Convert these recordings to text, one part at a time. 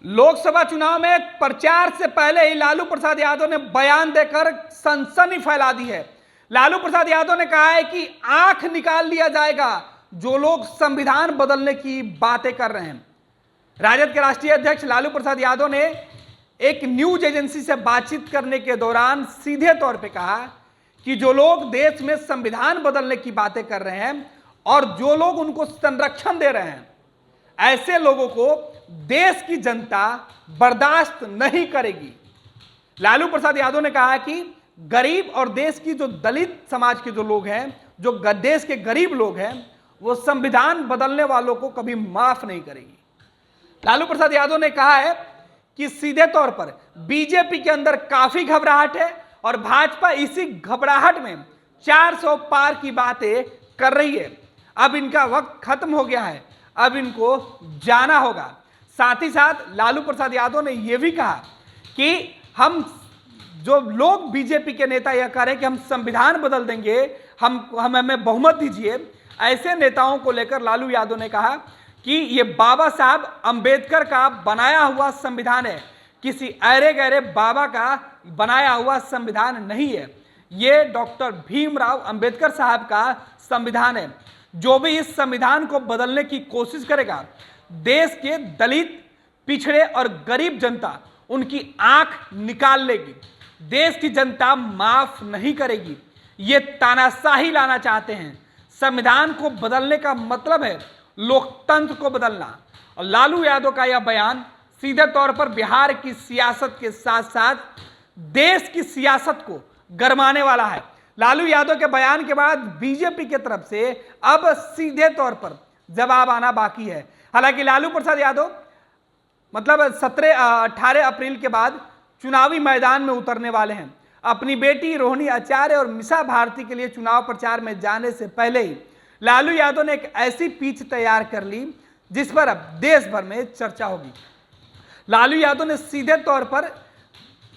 लोकसभा चुनाव में प्रचार से पहले ही लालू प्रसाद यादव ने बयान देकर सनसनी फैला दी है। लालू प्रसाद यादव ने कहा है कि आंख निकाल लिया जाएगा जो लोग संविधान बदलने की बातें कर रहे हैं। राजद के राष्ट्रीय अध्यक्ष लालू प्रसाद यादव ने एक न्यूज एजेंसी से बातचीत करने के दौरान सीधे तौर पे कहा कि जो लोग देश में संविधान बदलने की बातें कर रहे हैं और जो लोग उनको संरक्षण दे रहे हैं, ऐसे लोगों को देश की जनता बर्दाश्त नहीं करेगी। लालू प्रसाद यादव ने कहा कि गरीब और देश की जो दलित समाज के जो लोग हैं, जो देश के गरीब लोग हैं, वो संविधान बदलने वालों को कभी माफ नहीं करेगी। लालू प्रसाद यादव ने कहा है कि सीधे तौर पर बीजेपी के अंदर काफी घबराहट है और भाजपा इसी घबराहट में 400 पार की बातें कर रही है। अब इनका वक्त खत्म हो गया है, अब इनको जाना होगा। साथ ही साथ लालू प्रसाद यादव ने यह भी कहा कि हम जो लोग बीजेपी के नेता यह कह रहे हैं कि हम संविधान बदल देंगे, हमें बहुमत दीजिए, ऐसे नेताओं को लेकर लालू यादव ने कहा कि ये बाबा साहब अंबेडकर का बनाया हुआ संविधान है, किसी अरे गहरे बाबा का बनाया हुआ संविधान नहीं है। ये डॉक्टर भीमराव अंबेडकर साहब का संविधान है। जो भी इस संविधान को बदलने की कोशिश करेगा, देश के दलित, पिछड़े और गरीब जनता उनकी आंख निकाल लेगी। देश की जनता माफ नहीं करेगी। ये तानाशाही लाना चाहते हैं। संविधान को बदलने का मतलब है लोकतंत्र को बदलना। और लालू यादव का यह बयान सीधे तौर पर बिहार की सियासत के साथ साथ देश की सियासत को गरमाने वाला है। लालू यादव के बयान के बाद बीजेपी की तरफ से अब सीधे तौर पर जवाब आना बाकी है। हालांकि लालू प्रसाद यादव 18 अप्रैल के बाद चुनावी मैदान में उतरने वाले हैं। अपनी बेटी रोहिणी आचार्य और मिसा भारती के लिए चुनाव प्रचार में जाने से पहले ही लालू यादव ने एक ऐसी पिच तैयार कर ली जिस पर अब देश भर में चर्चा होगी। लालू यादव ने सीधे तौर पर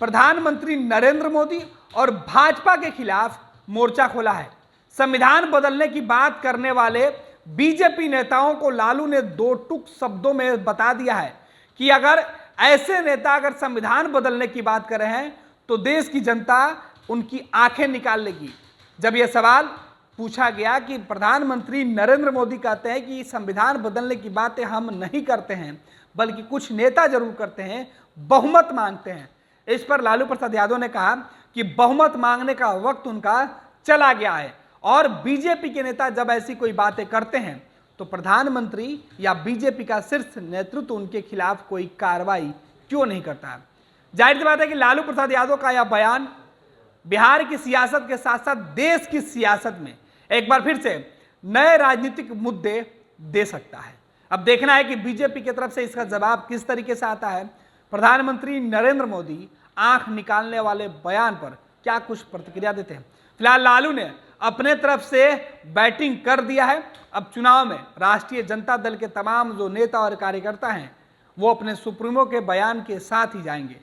प्रधानमंत्री नरेंद्र मोदी और भाजपा के खिलाफ मोर्चा खोला है। संविधान बदलने की बात करने वाले बीजेपी नेताओं को लालू ने दो टूक शब्दों में बता दिया है कि अगर ऐसे नेता अगर संविधान बदलने की बात कर रहे हैं तो देश की जनता उनकी आंखें निकाल लेगी। जब यह सवाल पूछा गया कि प्रधानमंत्री नरेंद्र मोदी कहते हैं कि संविधान बदलने की बातें हम नहीं करते हैं, बल्कि कुछ नेता जरूर करते हैं, बहुमत मांगते हैं। इस पर लालू प्रसाद यादव ने कहा कि बहुमत मांगने का वक्त उनका चला गया है और बीजेपी के नेता जब ऐसी कोई बातें करते हैं तो प्रधानमंत्री या बीजेपी का शीर्ष नेतृत्व उनके खिलाफ कोई कार्रवाई क्यों नहीं करता है। जाहिर सी बात है कि लालू प्रसाद यादव का यह बयान बिहार की सियासत के साथ साथ देश की सियासत में एक बार फिर से नए राजनीतिक मुद्दे दे सकता है। अब देखना है कि बीजेपी की तरफ से इसका जवाब किस तरीके से आता है। प्रधानमंत्री नरेंद्र मोदी आंख निकालने वाले बयान पर क्या कुछ प्रतिक्रिया देते हैं। फिलहाल लालू ने अपने तरफ से बैटिंग कर दिया है। अब चुनाव में राष्ट्रीय जनता दल के तमाम जो नेता और कार्यकर्ता हैं वो अपने सुप्रीमो के बयान के साथ ही जाएंगे।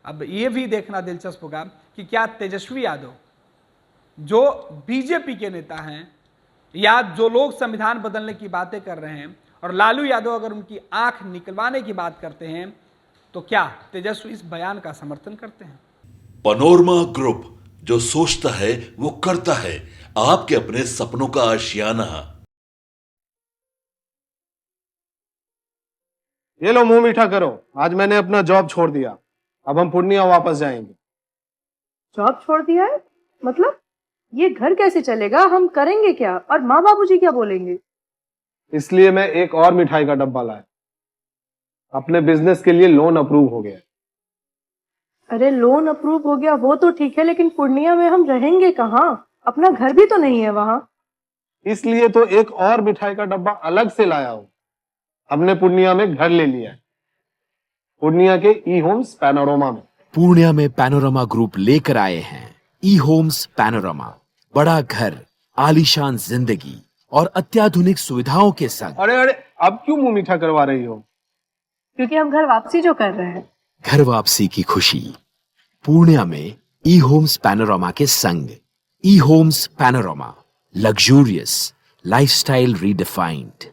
अब ये भी देखना दिलचस्प होगा कि क्या तेजस्वी यादव जो बीजेपी के नेता हैं या जो लोग संविधान बदलने की बातें कर रहे हैं और लालू यादव अगर उनकी आंख निकलवाने की बात करते हैं तो क्या तेजस्वी इस बयान का समर्थन करते हैं। पैनोरमा ग्रुप, जो सोचता है वो करता है। आपके अपने सपनों का आशियाना। ये लो मुंह मीठा करो, आज मैंने अपना जॉब छोड़ दिया। अब हम पूर्णिया वापस जाएंगे। जॉब छोड़ दिया है? मतलब ये घर कैसे चलेगा? हम करेंगे क्या? और माँ बाबूजी क्या बोलेंगे? इसलिए मैं एक और मिठाई का डब्बा लाया। अपने बिजनेस के लिए लोन अप्रूव हो गया। अरे लोन अप्रूव हो गया वो तो ठीक है, लेकिन पूर्णिया में हम रहेंगे कहाँ? अपना घर भी तो नहीं है वहां। इसलिए तो एक और मिठाई का डब्बा अलग से लाया हूं। हमने पूर्णिया में घर ले लिया है, पूर्णिया के ई होम्स पैनोरमा में। पूर्णिया में पैनोरमा ग्रुप लेकर आए हैं ई होम्स पैनोरमा। बड़ा घर, आलीशान जिंदगी और अत्याधुनिक सुविधाओं के संग। अरे अब क्यों मुंह मीठा करवा रही हो? क्योंकि हम घर वापसी जो कर रहे हैं। घर वापसी की खुशी पूर्णिया में ई होम्स पैनोरमा के संग। E homes panorama, luxurious lifestyle redefined.